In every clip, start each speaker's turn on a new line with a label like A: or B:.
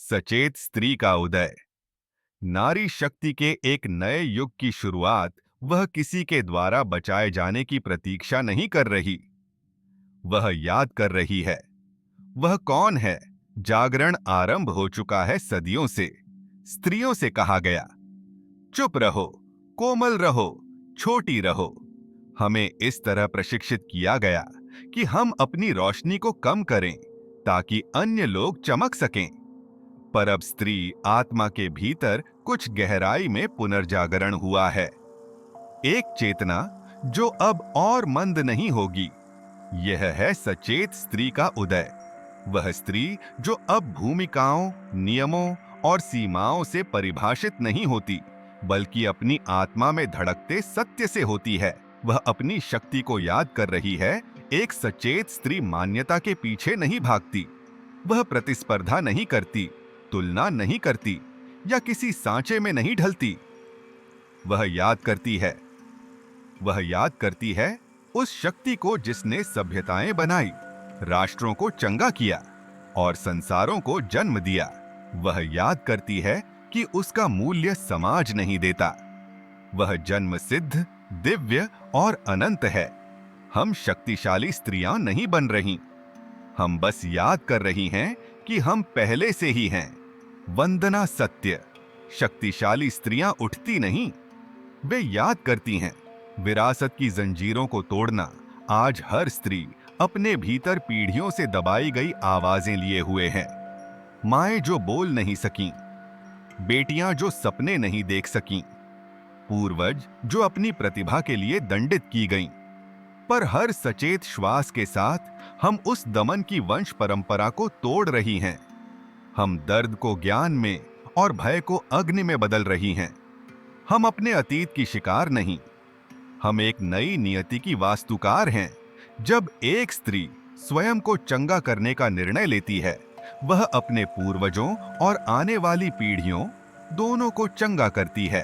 A: सचेत स्त्री का उदय। नारी शक्ति के एक नए युग की शुरुआत वह किसी के द्वारा बचाए जाने की प्रतीक्षा नहीं कर रही। वह याद कर रही है। वह कौन है? जागरण आरंभ हो चुका है सदियों से। स्त्रियों से कहा गया, चुप रहो, कोमल रहो, छोटी रहो। हमें इस तरह प्रशिक्षित किया गया कि हम अपनी रोशनी को कम करें ताकि अन्य लोग चमक सकें। पर अब स्त्री आत्मा के भीतर कुछ गहराई में पुनर्जागरण हुआ है। एक चेतना जो अब और मंद नहीं होगी। यह है सचेत स्त्री का उदय। वह स्त्री जो अब भूमिकाओं, नियमों और सीमाओं से परिभाषित नहीं होती, बल्कि अपनी आत्मा में धड़कते सत्य से होती है। वह अपनी शक्ति को याद कर रही है। एक सचेत स्त्री मान्यता के पीछे नहीं भागती। वह प्रतिस्पर्धा नहीं करती, तुलना नहीं करती या किसी सांचे में नहीं ढलती। वह याद करती है। वह याद करती है उस शक्ति को जिसने सभ्यताएं बनाई, राष्ट्रों को चंगा किया और संसारों को जन्म दिया। वह याद करती है कि उसका मूल्य समाज नहीं देता। वह जन्म सिद्ध, दिव्य और अनंत है। हम शक्तिशाली स्त्रियां नहीं बन रही। हम बस याद कर रही हैं कि हम पहले से ही हैं। वंदना सत्य। शक्तिशाली स्त्रियां उठती नहीं, वे याद करती हैं। विरासत की जंजीरों को तोड़ना आज हर स्त्री अपने भीतर पीढ़ियों से दबाई गई आवाजें लिए हुए है। माएं जो बोल नहीं सकीं, बेटियां जो सपने नहीं देख सकीं, पूर्वज जो अपनी प्रतिभा के लिए दंडित की गईं। पर हर सचेत श्वास के साथ हम उस दमन की वंश परंपरा को तोड़ रही हैं। हम दर्द को ज्ञान में और भय को अग्नि में बदल रही हैं। हम अपने अतीत की शिकार नहीं, हम एक नई नियति की वास्तुकार हैं। जब एक स्त्री स्वयं को चंगा करने का निर्णय लेती है, वह अपने पूर्वजों और आने वाली पीढ़ियों दोनों को चंगा करती है।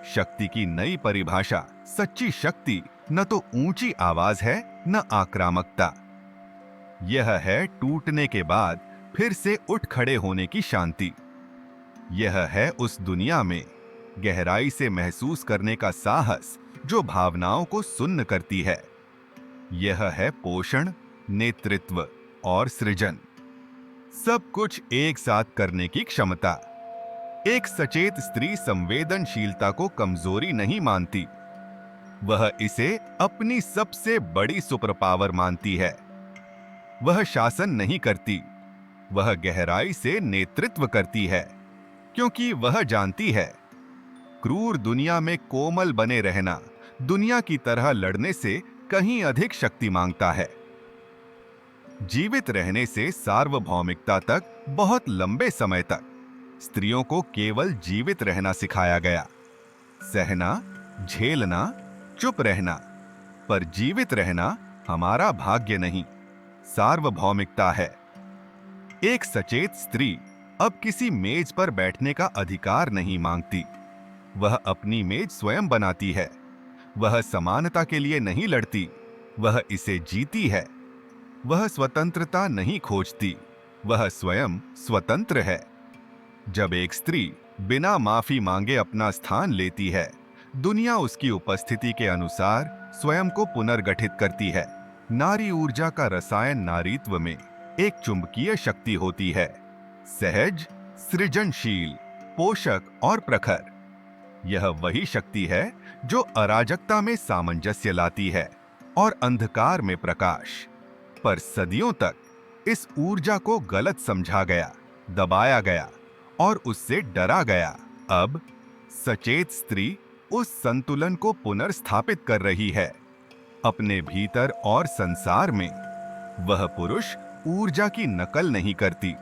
A: शक्ति की नई परिभाषा, सच्ची शक्ति न तो ऊंची आवाज है, न आक्रामकता। यह है टूटने के बाद फिर से उठ खड़े होने की शांति। यह है उस दुनिया में गहराई से महसूस करने का साहस जो भावनाओं को सुन्न करती है। यह है पोषण, नेतृत्व और सृजन, सब कुछ एक साथ करने की क्षमता। एक सचेत स्त्री संवेदनशीलता को कमजोरी नहीं मानती, वह इसे अपनी सबसे बड़ी सुपर पावर मानती है। वह शासन नहीं करती, वह गहराई से नेतृत्व करती है, क्योंकि वह जानती है क्रूर दुनिया में कोमल बने रहना दुनिया की तरह लड़ने से कहीं अधिक शक्ति मांगता है। जीवित रहने से सार्वभौमिकता तक बहुत लंबे समय तक स्त्रियों को केवल जीवित रहना सिखाया गया। सहना, झेलना, चुप रहना। पर जीवित रहना हमारा भाग्य नहीं, सार्वभौमिकता है। एक सचेत स्त्री अब किसी मेज पर बैठने का अधिकार नहीं मांगती। वह अपनी मेज स्वयं बनाती है। वह समानता के लिए नहीं लड़ती, वह इसे जीती है। वह स्वतंत्रता नहीं खोजती, वह स्वयं स्वतंत्र है। जब एक स्त्री बिना माफी मांगे अपना स्थान लेती है, दुनिया उसकी उपस्थिति के अनुसार स्वयं को पुनर्गठित करती है। नारी ऊर्जा का रसायन नारीत्व में एक चुंबकीय शक्ति होती है, सहज, सृजनशील, पोषक और प्रखर। यह वही शक्ति है जो अराजकता में सामंजस्य लाती है और अंधकार में प्रकाश। पर सदियों तक इस ऊर्जा को गलत समझा गया, दबाया गया और उससे डरा गया। अब सचेत स्त्री उस संतुलन को पुनर्स्थापित कर रही है अपने भीतर और संसार में। वह पुरुष ऊर्जा की नकल नहीं करती,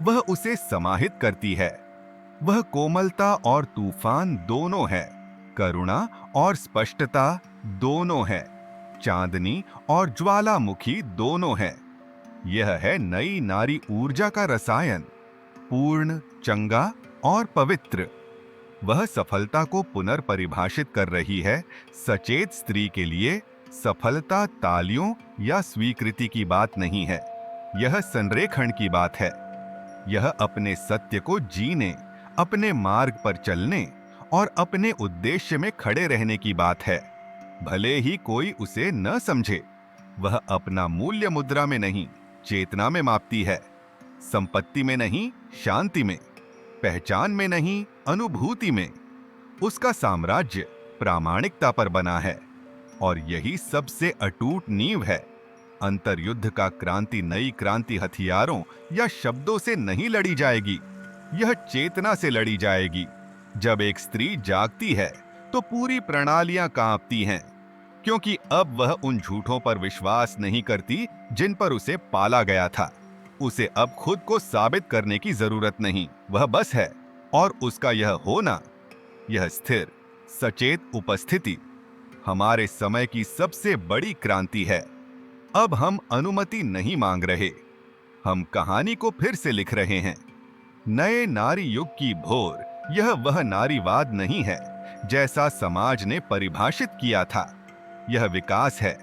A: वह उसे समाहित करती है। वह कोमलता और तूफान दोनों है, करुणा और स्पष्टता दोनों है, चांदनी और ज्वालामुखी दोनों है। यह है नई नारी ऊर्जा का रसायन, पूर्ण, चंगा और पवित्र। वह सफलता को पुनर्परिभाषित कर रही है। सचेत स्त्री के लिए सफलता तालियों या स्वीकृति की बात नहीं है, यह संरेखण की बात है। यह अपने सत्य को जीने, अपने मार्ग पर चलने और अपने उद्देश्य में खड़े रहने की बात है। भले ही कोई उसे न समझे, वह अपना मूल्य मुद्रा में नहीं, चेतना में मापती है। संपत्ति में नहीं, शांति में। पहचान में नहीं, अनुभूति में। उसका साम्राज्य प्रामाणिकता पर बना है और यही सबसे अटूट नींव है। अंतर्युद्ध का क्रांति नई क्रांति हथियारों या शब्दों से नहीं लड़ी जाएगी, यह चेतना से लड़ी जाएगी। जब एक स्त्री जागती है तो पूरी प्रणालियां कांपती हैं, क्योंकि अब वह उन झूठों पर विश्वास नहीं करती जिन पर उसे पाला गया था। उसे अब खुद को साबित करने की जरूरत नहीं, वह बस है। और उसका यह होना, यह स्थिर सचेत उपस्थिति हमारे समय की सबसे बड़ी क्रांति है। अब हम अनुमति नहीं मांग रहे, हम कहानी को फिर से लिख रहे हैं। नए नारी युग की भोर यह वह नारीवाद नहीं है जैसा समाज ने परिभाषित किया था। यह विकास है,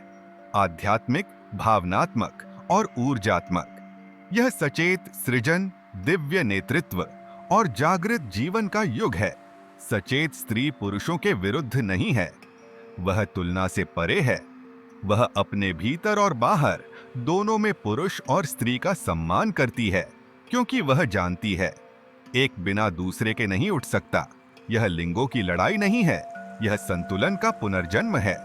A: आध्यात्मिक, भावनात्मक और ऊर्जात्मक। यह सचेत सृजन, दिव्य नेतृत्व और जागृत जीवन का युग है। सचेत स्त्री पुरुषों के विरुद्ध नहीं है, वह तुलना से परे है। वह अपने भीतर और बाहर दोनों में पुरुष और स्त्री का सम्मान करती है, क्योंकि वह जानती है एक बिना दूसरे के नहीं उठ सकता। यह लिंगों की लड़ाई नहीं है, यह संतुलन का पुनर्जन्म है।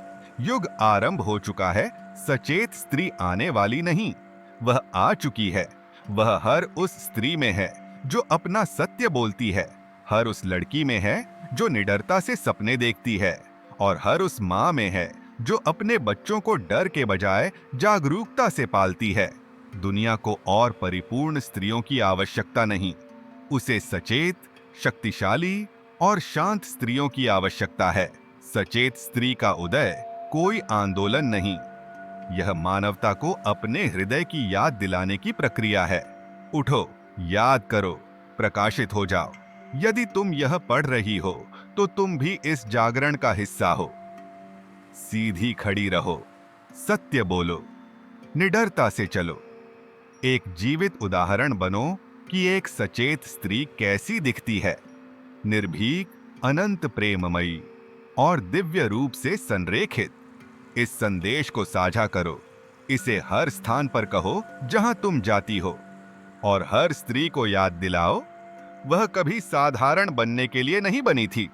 A: युग आरंभ हो चुका है, सचेत स्त्री आने वाली नहीं, वह आ चुकी है। वह हर उस स्त्री में है जो अपना सत्य बोलती है, हर उस लड़की में है जो निडरता से सपने देखती है, और हर उस माँ में है जो अपने बच्चों को डर के बजाय जागरूकता से पालती है। दुनिया को और परिपूर्ण स्त्रियों की आवश्यकता नहीं, उसे सचेत, शक्तिशाली और शांत स्त्रियों की आवश्यकता है। सचेत स्त्री का उदय कोई आंदोलन नहीं, यह मानवता को अपने हृदय की याद दिलाने की प्रक्रिया है। उठो, याद करो, प्रकाशित हो जाओ। यदि तुम यह पढ़ रही हो तो तुम भी इस जागरण का हिस्सा हो। सीधी खड़ी रहो, सत्य बोलो, निडरता से चलो। एक जीवित उदाहरण बनो कि एक सचेत स्त्री कैसी दिखती है, निर्भीक, अनंत प्रेममयी और दिव्य रूप से संरेखित। इस संदेश को साझा करो, इसे हर स्थान पर कहो जहां तुम जाती हो, और हर स्त्री को याद दिलाओ, वह कभी साधारण बनने के लिए नहीं बनी थी,